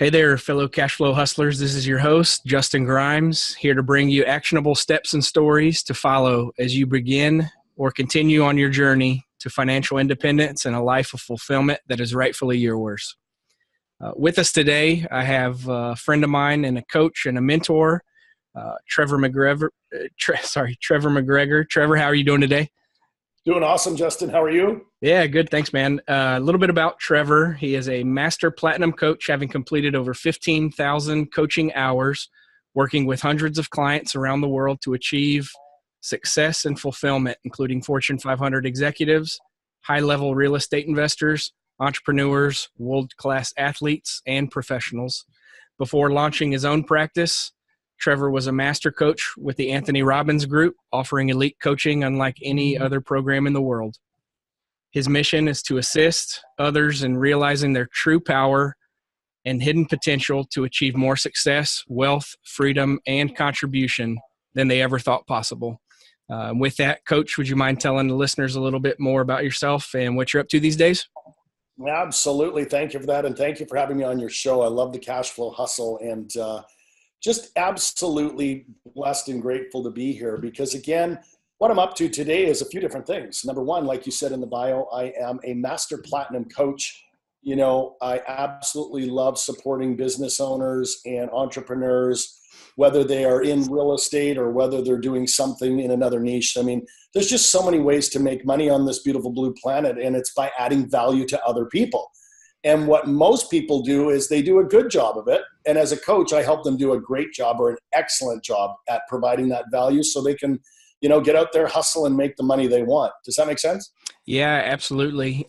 Hey there, fellow Cashflow hustlers. This is your host, Justin Grimes, here to bring you actionable steps and stories to follow as you begin or continue on your journey to financial independence and a life of fulfillment that is rightfully yours. With us today, I have a friend of mine and a coach and a mentor, Trevor McGregor. Trevor McGregor. Trevor, how are you doing today? Doing awesome, Justin. How are you? Yeah, good. Thanks, man. A little bit about Trevor. He is a master platinum coach, having completed over 15,000 coaching hours, working with hundreds of clients around the world to achieve success and fulfillment, including Fortune 500 executives, high-level real estate investors, entrepreneurs, world-class athletes, and professionals. Before launching his own practice, Trevor was a master coach with the Anthony Robbins Group, offering elite coaching unlike any other program in the world. His mission is to assist others in realizing their true power and hidden potential to achieve more success, wealth, freedom, and contribution than they ever thought possible. With that, Coach, would you mind telling the listeners a little bit more about yourself and what you're up to these days? Absolutely. Thank you for that. And thank you for having me on your show. I love the cash flow hustle and just absolutely blessed and grateful to be here because, again, what I'm up to today is a few different things. Number one, like you said in the bio, I am a master platinum coach. You know, I absolutely love supporting business owners and entrepreneurs, whether they are in real estate or whether they're doing something in another niche. I mean, there's just so many ways to make money on this beautiful blue planet, and it's by adding value to other people. And what most people do is they do a good job of it. And as a coach, I help them do a great job or an excellent job at providing that value so they can, you know, get out there, hustle, and make the money they want. Does that make sense? Yeah, absolutely.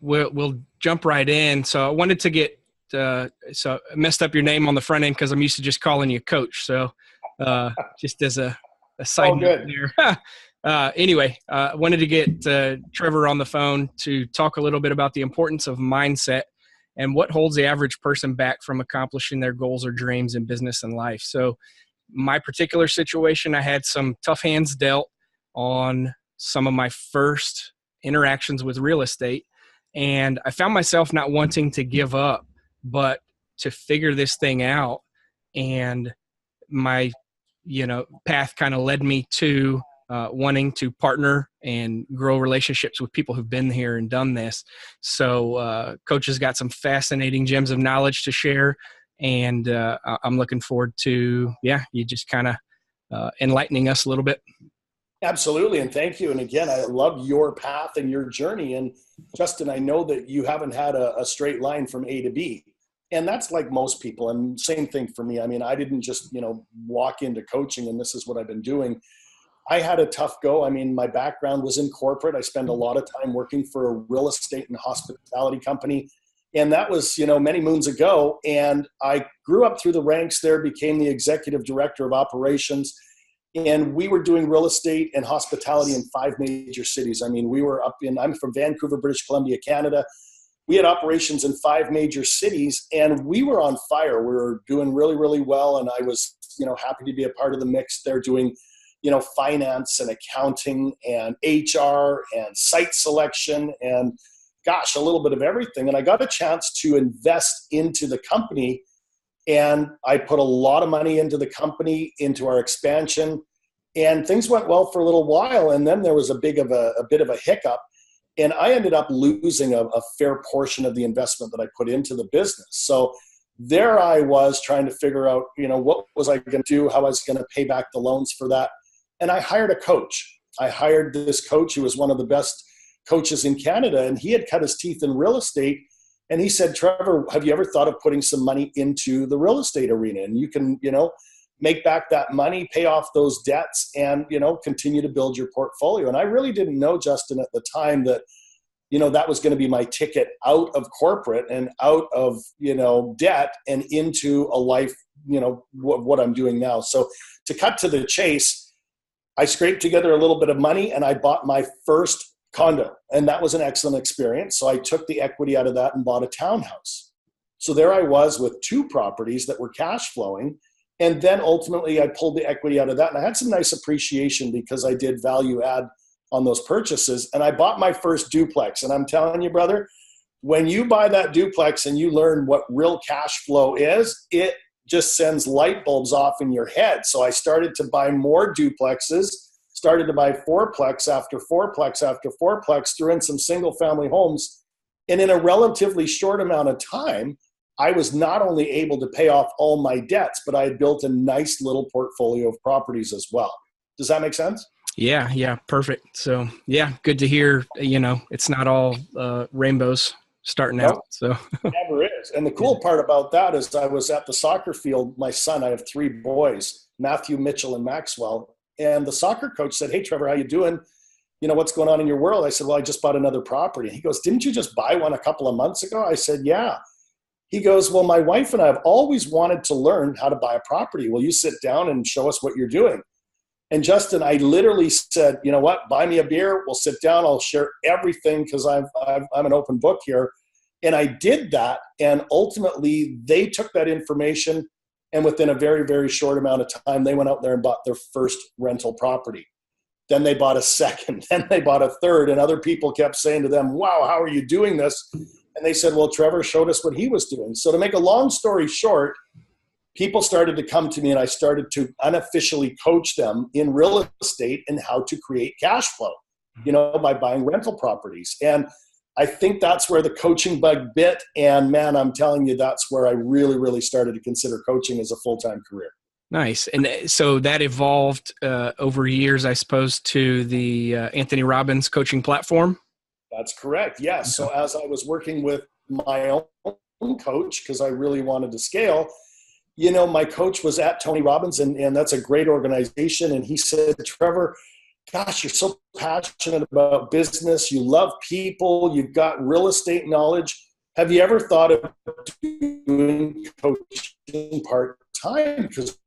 We'll jump right in. So I wanted to get, so I messed up your name on the front end because I'm used to just calling you Coach. So just as a side note there. Anyway, I wanted to get Trevor on the phone to talk a little bit about the importance of mindset and what holds the average person back from accomplishing their goals or dreams in business and life. So my particular situation, I had some tough hands dealt on some of my first interactions with real estate, and I found myself not wanting to give up, but to figure this thing out. And my, path kind of led me to wanting to partner and grow relationships with people who've been here and done this. So Coach has got some fascinating gems of knowledge to share. And I'm looking forward to, you just kind of enlightening us a little bit. Absolutely. And thank you. And again, I love your path and your journey. And Justin, I know that you haven't had a straight line from A to B. And that's like most people. And same thing for me. I mean, I didn't just, walk into coaching and this is what I've been doing. I had a tough go. I mean, my background was in corporate. I spent a lot of time working for a real estate and hospitality company. And that was, many moons ago. And I grew up through the ranks there, became the executive director of operations. And we were doing real estate and hospitality in 5 major cities. I mean, I'm from Vancouver, British Columbia, Canada. We had operations in 5 major cities and we were on fire. We were doing really, really well. And I was, happy to be a part of the mix there doing, finance and accounting and HR and site selection and a little bit of everything. And I got a chance to invest into the company. And I put a lot of money into the company, into our expansion, and things went well for a little while. And then there was a bit of a hiccup, and I ended up losing a fair portion of the investment that I put into the business. So there I was trying to figure out, what was I going to do, how I was going to pay back the loans for that. And I hired a coach. I hired this coach who was one of the best coaches in Canada, and he had cut his teeth in real estate. And he said, Trevor, have you ever thought of putting some money into the real estate arena? And you can, make back that money, pay off those debts, and, continue to build your portfolio. And I really didn't know, Justin, at the time that, that was going to be my ticket out of corporate and out of, debt and into a life, what I'm doing now. So to cut to the chase, I scraped together a little bit of money and I bought my first condo. And that was an excellent experience. So I took the equity out of that and bought a townhouse. So there I was with 2 properties that were cash flowing. And then ultimately I pulled the equity out of that. And I had some nice appreciation because I did value add on those purchases. And I bought my first duplex. And I'm telling you, brother, When you buy that duplex and you learn what real cash flow is, it just sends light bulbs off in your head. So I started to buy more duplexes, started to buy fourplex after fourplex after fourplex, threw in some single family homes. And in a relatively short amount of time, I was not only able to pay off all my debts, but I had built a nice little portfolio of properties as well. Does that make sense? Yeah, perfect. So yeah, good to hear, it's not all rainbows starting out. So never is. And the cool part about that is I was at the soccer field. My son, I have 3 boys, Matthew, Mitchell, and Maxwell. And the soccer coach said, "Hey, Trevor, how you doing? What's going on in your world?" I said, "Well, I just bought another property." He goes, "Didn't you just buy one a couple of months ago?" I said, "Yeah." He goes, "Well, my wife and I have always wanted to learn how to buy a property. Will you sit down and show us what you're doing?" And Justin, I literally said, "You know what? Buy me a beer. We'll sit down. I'll share everything because I'm an open book here." And I did that. And ultimately, they took that information. And within a very, very short amount of time, they went out there and bought their first rental property. Then they bought a second. Then they bought a third. And other people kept saying to them, "Wow, how are you doing this?" And they said, "Well, Trevor showed us what he was doing." So to make a long story short, people started to come to me and I started to unofficially coach them in real estate and how to create cash flow, by buying rental properties. And I think that's where the coaching bug bit. And man, I'm telling you, that's where I really, really started to consider coaching as a full-time career. Nice. And so that evolved over years, I suppose, to the Anthony Robbins coaching platform? That's correct. Yes. So as I was working with my own coach, because I really wanted to scale, my coach was at Tony Robbins, and that's a great organization. And he said, "Trevor, gosh, you're so passionate about business. You love people. You've got real estate knowledge. Have you ever thought of doing coaching part-time? Because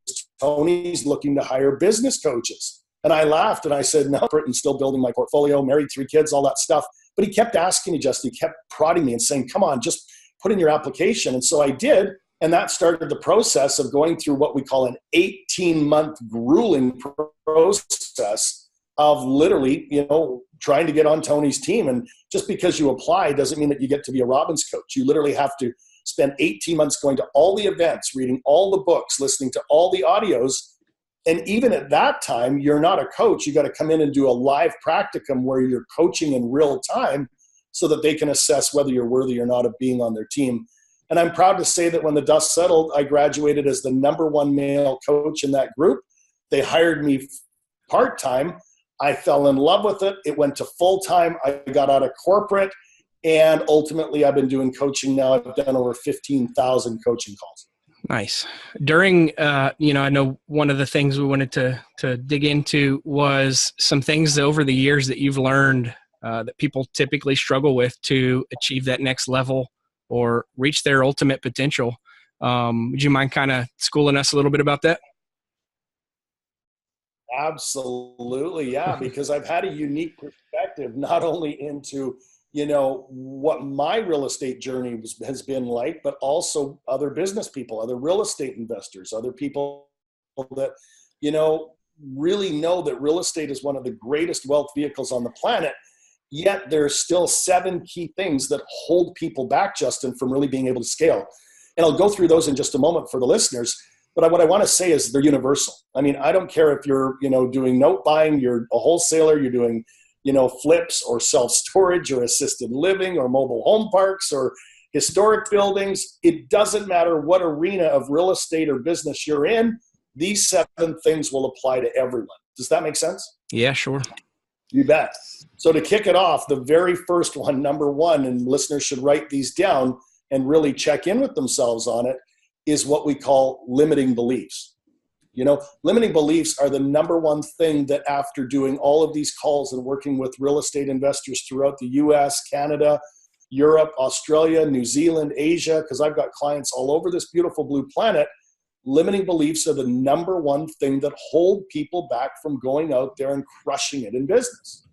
Tony's looking to hire business coaches." And I laughed and I said, "No, I'm still building my portfolio, married, 3 kids, all that stuff." But he kept asking me, Justin, he kept prodding me and saying, "Come on, just put in your application." And so I did. And that started the process of going through what we call an 18-month grueling process of literally, trying to get on Tony's team. And just because you apply doesn't mean that you get to be a Robbins coach. You literally have to spend 18 months going to all the events, reading all the books, listening to all the audios. And even at that time, you're not a coach. You got to come in and do a live practicum where you're coaching in real time so that they can assess whether you're worthy or not of being on their team. And I'm proud to say that when the dust settled, I graduated as the #1 male coach in that group. They hired me part-time. I fell in love with it. It went to full-time. I got out of corporate. And ultimately, I've been doing coaching now. I've done over 15,000 coaching calls. Nice. During, I know one of the things we wanted to dig into was some things over the years that you've learned that people typically struggle with to achieve that next level or reach their ultimate potential. Would you mind kind of schooling us a little bit about that? Absolutely, yeah, because I've had a unique perspective, not only into, what my real estate journey has been like, but also other business people, other real estate investors, other people that, really know that real estate is one of the greatest wealth vehicles on the planet. Yet there's still 7 key things that hold people back, Justin, from really being able to scale. And I'll go through those in just a moment for the listeners. But what I want to say is they're universal. I mean, I don't care if you're, doing note buying, you're a wholesaler, you're doing, flips or self-storage or assisted living or mobile home parks or historic buildings. It doesn't matter what arena of real estate or business you're in. These 7 things will apply to everyone. Does that make sense? Yeah, sure. You bet. So to kick it off, the very first one, #1, and listeners should write these down and really check in with themselves on it, is what we call limiting beliefs. Limiting beliefs are the #1 thing that after doing all of these calls and working with real estate investors throughout the US, Canada, Europe, Australia, New Zealand, Asia, because I've got clients all over this beautiful blue planet, limiting beliefs are the #1 thing that hold people back from going out there and crushing it in business.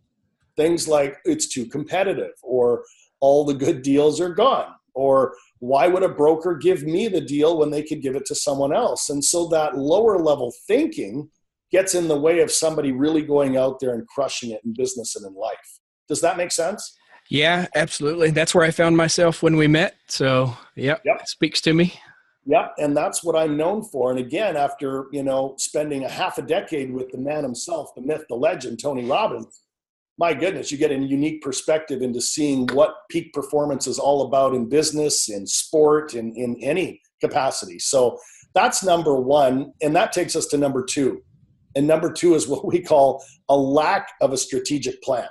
Things like it's too competitive, or all the good deals are gone, or why would a broker give me the deal when they could give it to someone else? And so that lower level thinking gets in the way of somebody really going out there and crushing it in business and in life. Does that make sense? Yeah, absolutely. That's where I found myself when we met. So, yeah, Yep. it speaks to me. Yeah, and that's what I'm known for. And again, after spending a half a decade with the man himself, the myth, the legend, Tony Robbins, my goodness, you get a unique perspective into seeing what peak performance is all about in business, in sport, in any capacity. So that's number one, and that takes us to number two. And number two is what we call a lack of a strategic plan.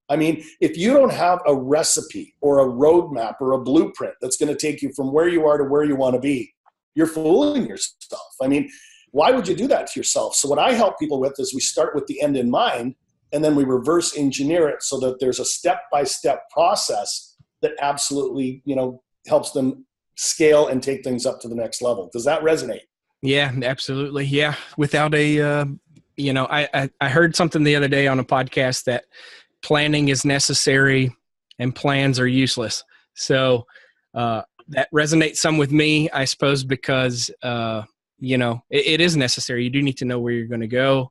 I mean, if you don't have a recipe or a roadmap or a blueprint that's going to take you from where you are to where you want to be, you're fooling yourself. I mean, why would you do that to yourself? So what I help people with is we start with the end in mind, and then we reverse engineer it so that there's a step-by-step process that absolutely, helps them scale and take things up to the next level. Does that resonate? Yeah, absolutely. Yeah. Without I heard something the other day on a podcast that planning is necessary and plans are useless. So that resonates some with me, I suppose, because, it is necessary. You do need to know where you're going to go.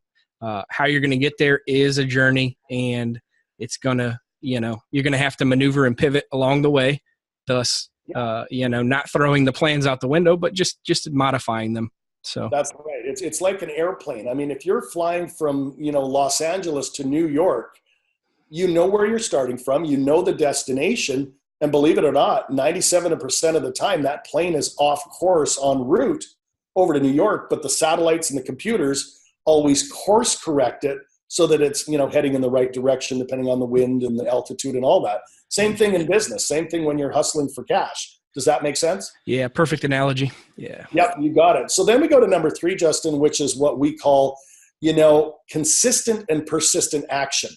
How you're going to get there is a journey, and it's going to, you're going to have to maneuver and pivot along the way. Thus, not throwing the plans out the window, but just modifying them. So that's right. It's like an airplane. I mean, if you're flying from, Los Angeles to New York, you know where you're starting from, you know the destination, and believe it or not, 97% of the time that plane is off course en route over to New York, but the satellites and the computers always course correct it so that it's, heading in the right direction depending on the wind and the altitude and all that. Same thing in business, same thing when you're hustling for cash. Does that make sense? Yeah, perfect analogy. Yeah. Yep, you got it. So then we go to number three, Justin, which is what we call, consistent and persistent action.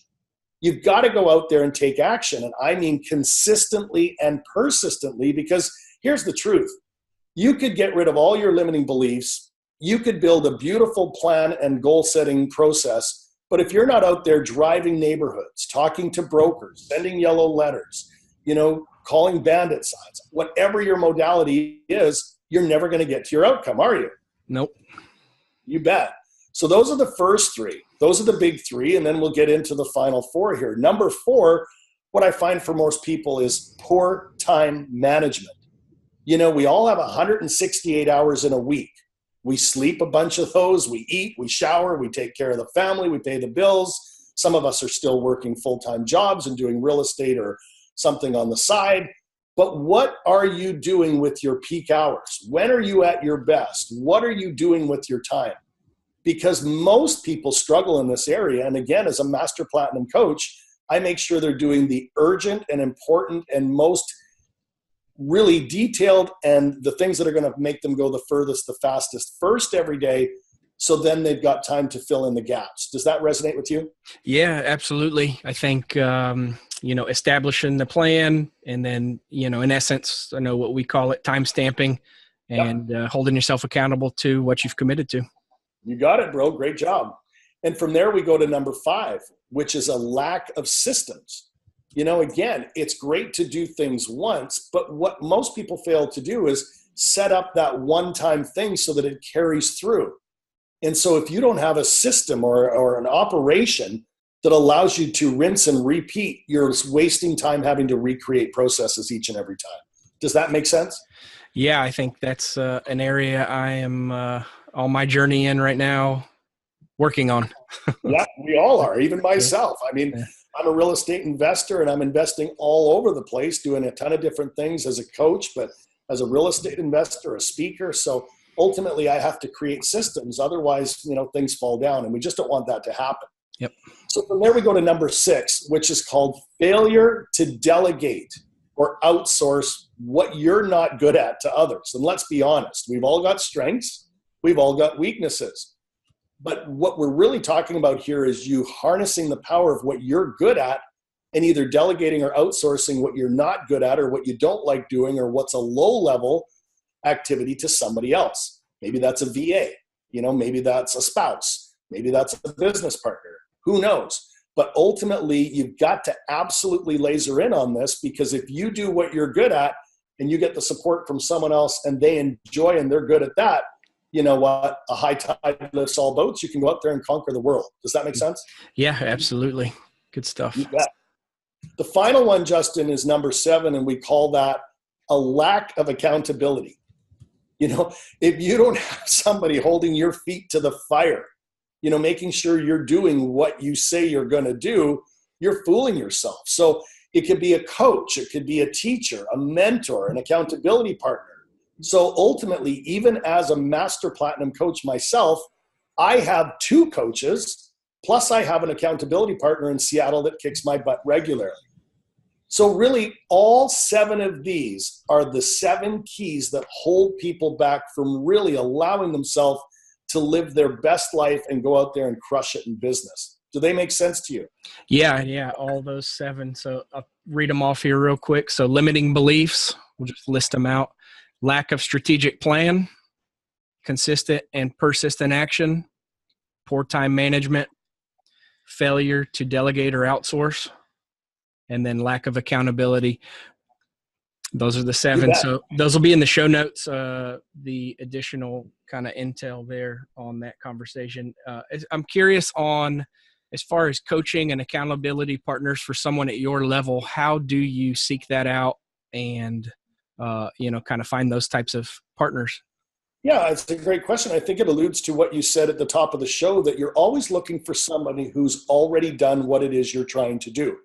You've got to go out there and take action. And I mean consistently and persistently, because here's the truth. You could get rid of all your limiting beliefs. You could build a beautiful plan and goal setting process. But if you're not out there driving neighborhoods, talking to brokers, sending yellow letters, calling bandit signs, whatever your modality is, you're never going to get to your outcome, are you? Nope. You bet. So those are the first three. Those are the big three, and then we'll get into the final four here. Number four, what I find for most people is poor time management. We all have 168 hours in a week. We sleep a bunch of those. We eat, we shower, we take care of the family, we pay the bills. Some of us are still working full-time jobs and doing real estate or something on the side. But what are you doing with your peak hours? When are you at your best? What are you doing with your time? Because most people struggle in this area. And again, as a master platinum coach, I make sure they're doing the urgent and important and most really detailed and the things that are going to make them go the furthest, the fastest first every day. So then they've got time to fill in the gaps. Does that resonate with you? Yeah, absolutely. I think, establishing the plan and then, in essence, I know what we call it, time stamping and holding yourself accountable to what you've committed to. You got it, bro. Great job. And from there, we go to number five, which is a lack of systems. Again, it's great to do things once, but what most people fail to do is set up that one-time thing so that it carries through. And so if you don't have a system or an operation that allows you to rinse and repeat, you're wasting time having to recreate processes each and every time. Does that make sense? Yeah, I think that's an area I am on my journey in right now, working on. Yeah, we all are, even myself. I mean, I'm a real estate investor and I'm investing all over the place, doing a ton of different things as a coach, but as a real estate investor, a speaker. So ultimately I have to create systems. Otherwise, things fall down, and we just don't want that to happen. Yep. So from there we go to number six, which is called failure to delegate or outsource what you're not good at to others. And let's be honest, we've all got strengths. We've all got weaknesses. But what we're really talking about here is you harnessing the power of what you're good at and either delegating or outsourcing what you're not good at or what you don't like doing or what's a low-level activity to somebody else. Maybe that's a VA, maybe that's a spouse, maybe that's a business partner, who knows? But ultimately, you've got to absolutely laser in on this, because if you do what you're good at and you get the support from someone else and they enjoy and they're good at that, you know what? A high tide lifts all boats. You can go out there and conquer the world. Does that make sense? Yeah, absolutely. Good stuff. You bet. The final one, Justin, is number 7, and we call that a lack of accountability. If you don't have somebody holding your feet to the fire, making sure you're doing what you say you're going to do, you're fooling yourself. So it could be a coach, it could be a teacher, a mentor, an accountability partner. So ultimately, even as a master platinum coach myself, I have 2 coaches, plus I have an accountability partner in Seattle that kicks my butt regularly. So really, all 7 of these are the 7 keys that hold people back from really allowing themselves to live their best life and go out there and crush it in business. Do they make sense to you? Yeah, all those 7. So I'll read them off here real quick. So limiting beliefs, we'll just list them out. Lack of strategic plan, consistent and persistent action, poor time management, failure to delegate or outsource, and then lack of accountability. Those are the 7. So those will be in the show notes, the additional kind of intel there on that conversation. I'm curious on, as far as coaching and accountability partners for someone at your level, how do you seek that out and, kind of find those types of partners? Yeah, it's a great question. I think it alludes to what you said at the top of the show, that you're always looking for somebody who's already done what it is you're trying to do.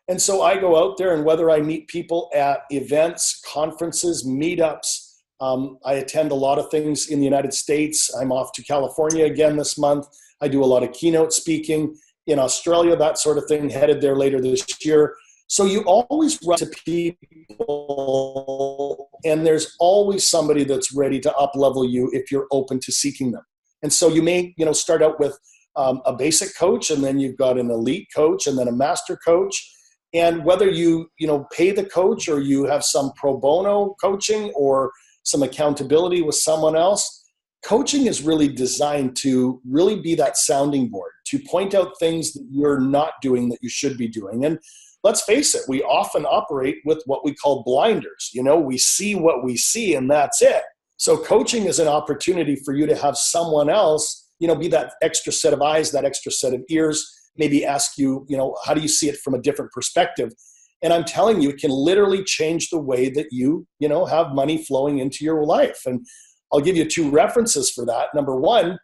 And so I go out there, and whether I meet people at events, conferences, meetups, I attend a lot of things in the United States. I'm off to California again this month. I do a lot of keynote speaking in Australia, that sort of thing, headed there later this year. So you always run to people, and there's always somebody that's ready to up-level you if you're open to seeking them. And so you may, start out with a basic coach, and then you've got an elite coach, and then a master coach. And whether you pay the coach, or you have some pro bono coaching or some accountability with someone else, coaching is really designed to really be that sounding board, to point out things that you're not doing that you should be doing. And let's face it, we often operate with what we call blinders. We see what we see, and that's it. So coaching is an opportunity for you to have someone else, be that extra set of eyes, that extra set of ears, maybe ask you, how do you see it from a different perspective? And I'm telling you, it can literally change the way that you, have money flowing into your life. And I'll give you 2 references for that. Number 1,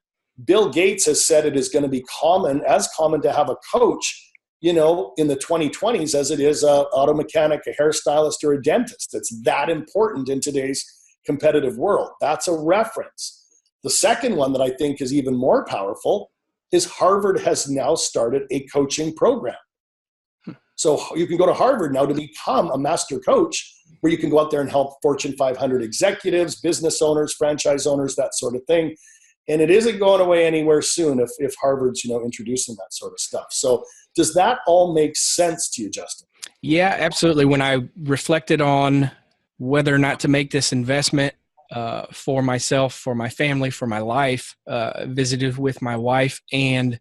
Bill Gates has said it is going to be as common to have a coach, in the 2020s as it is an auto mechanic, a hairstylist, or a dentist. It's that important in today's competitive world. That's a reference. The second one that I think is even more powerful is Harvard has now started a coaching program. So you can go to Harvard now to become a master coach, where you can go out there and help Fortune 500 executives, business owners, franchise owners, that sort of thing. And it isn't going away anywhere soon if Harvard's, introducing that sort of stuff. So does that all make sense to you, Justin? Yeah, absolutely. When I reflected on whether or not to make this investment for myself, for my family, for my life, visited with my wife, and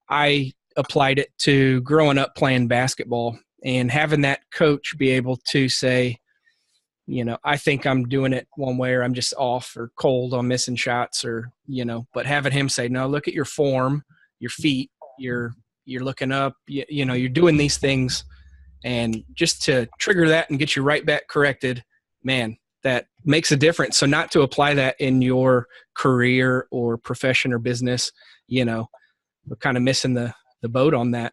I applied it to growing up playing basketball and having that coach be able to say, I think I'm doing it one way, or I'm just off or cold on missing shots, or, but having him say, no, look at your form, your feet, you're looking up, you're doing these things, and just to trigger that and get you right back corrected, man, that makes a difference. So not to apply that in your career or profession or business, we're kind of missing the boat on that.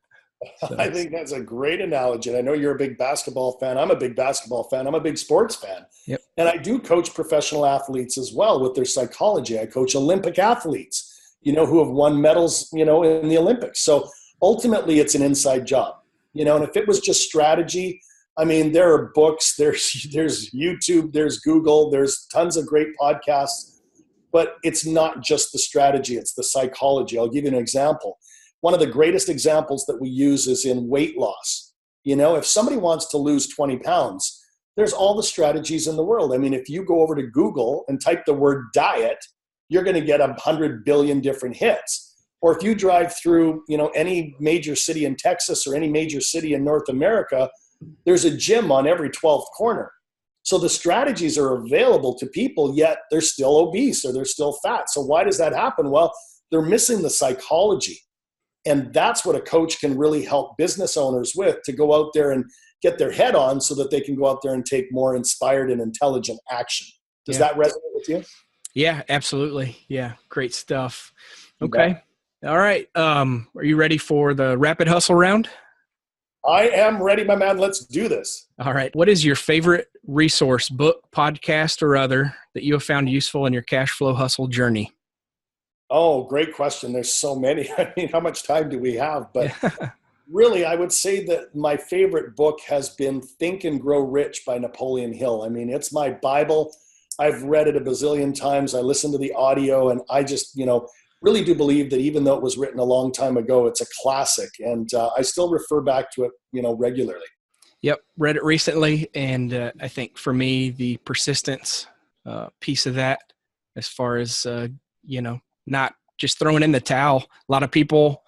So. I think that's a great analogy. And I know you're a big basketball fan. I'm a big basketball fan. I'm a big sports fan. Yep. And I do coach professional athletes as well with their psychology. I coach Olympic athletes, who have won medals, in the Olympics. So ultimately it's an inside job, and if it was just strategy, I mean, there are books, there's YouTube, there's Google, there's tons of great podcasts, but it's not just the strategy, it's the psychology. I'll give you an example. One of the greatest examples that we use is in weight loss. If somebody wants to lose 20 pounds, there's all the strategies in the world. I mean, if you go over to Google and type the word diet, you're going to get 100 billion different hits. Or if you drive through, any major city in Texas or any major city in North America, there's a gym on every 12th corner. So the strategies are available to people, yet they're still obese or they're still fat. So why does that happen? Well, they're missing the psychology. And that's what a coach can really help business owners with, to go out there and get their head on so that they can go out there and take more inspired and intelligent action. Does that resonate with you? Yeah, absolutely. Yeah. Great stuff. Okay. All right. Are you ready for the rapid hustle round? I am ready, my man. Let's do this. All right. What is your favorite resource, book, podcast, or other that you have found useful in your cash flow hustle journey? Oh, great question. There's so many. I mean, how much time do we have? But really, I would say that my favorite book has been Think and Grow Rich by Napoleon Hill. I mean, it's my Bible. I've read it a bazillion times. I listen to the audio, and I just, really do believe that even though it was written a long time ago, it's a classic. And I still refer back to it, regularly. Yep. Read it recently. And I think for me, the persistence piece of that, as far as, not just throwing in the towel. A lot of people,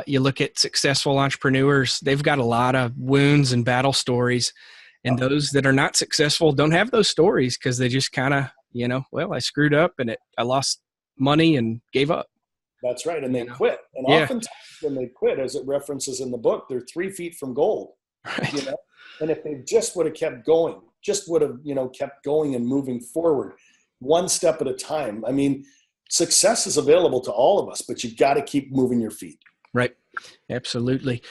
you look at successful entrepreneurs, they've got a lot of wounds and battle stories. And those that are not successful don't have those stories because they just kind of, I screwed up and I lost money and gave up. That's right. And they quit. And oftentimes when they quit, as it references in the book, they're 3 feet from gold. Right. And if they just would have kept going, kept going and moving forward one step at a time. I mean, success is available to all of us, but you got to keep moving your feet. Right. Absolutely.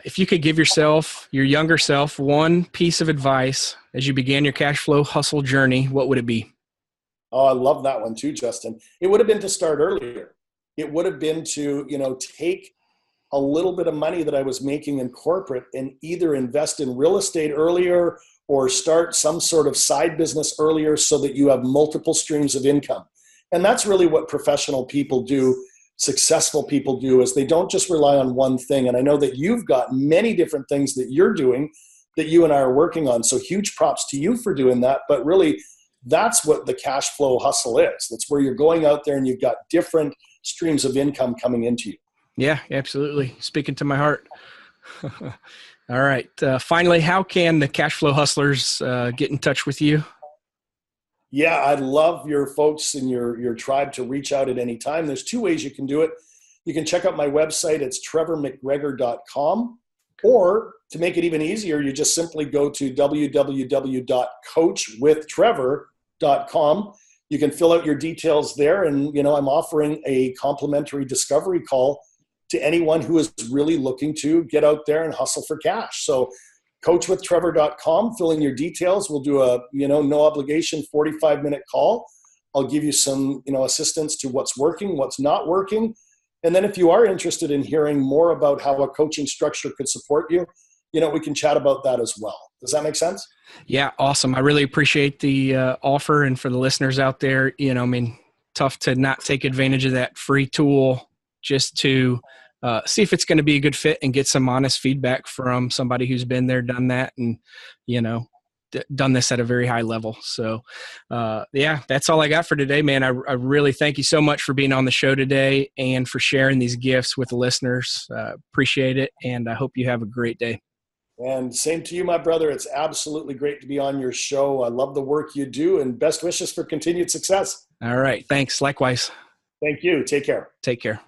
If you could give your younger self, one piece of advice as you began your cash flow hustle journey, what would it be? Oh, I love that one too, Justin. It would have been to start earlier. It would have been to, take a little bit of money that I was making in corporate and either invest in real estate earlier or start some sort of side business earlier so that you have multiple streams of income. And that's really what professional people do, successful people do, is they don't just rely on one thing. And I know that you've got many different things that you're doing that you and I are working on. So huge props to you for doing that. But really, that's what the cash flow hustle is. That's where you're going out there and you've got different streams of income coming into you. Yeah, absolutely. Speaking to my heart. All right. Finally, how can the cash flow hustlers get in touch with you? Yeah, I'd love your folks and your tribe to reach out at any time. There's 2 ways you can do it. You can check out my website. It's TrevorMcGregor.com. Or to make it even easier, you just simply go to www.coachwithtrevor.com. You can fill out your details there. And, I'm offering a complimentary discovery call to anyone who is really looking to get out there and hustle for cash. So coachwithtrevor.com, fill in your details. We'll do a, no obligation 45-minute call. I'll give you some, assistance to what's working, what's not working. And then if you are interested in hearing more about how a coaching structure could support you, we can chat about that as well. Does that make sense? Yeah. Awesome. I really appreciate the offer. And for the listeners out there, tough to not take advantage of that free tool just to see if it's going to be a good fit and get some honest feedback from somebody who's been there, done that, and, done this at a very high level. So, that's all I got for today, man. I really thank you so much for being on the show today and for sharing these gifts with the listeners. Appreciate it. And I hope you have a great day. And same to you, my brother. It's absolutely great to be on your show. I love the work you do, and best wishes for continued success. All right. Thanks. Likewise. Thank you. Take care. Take care.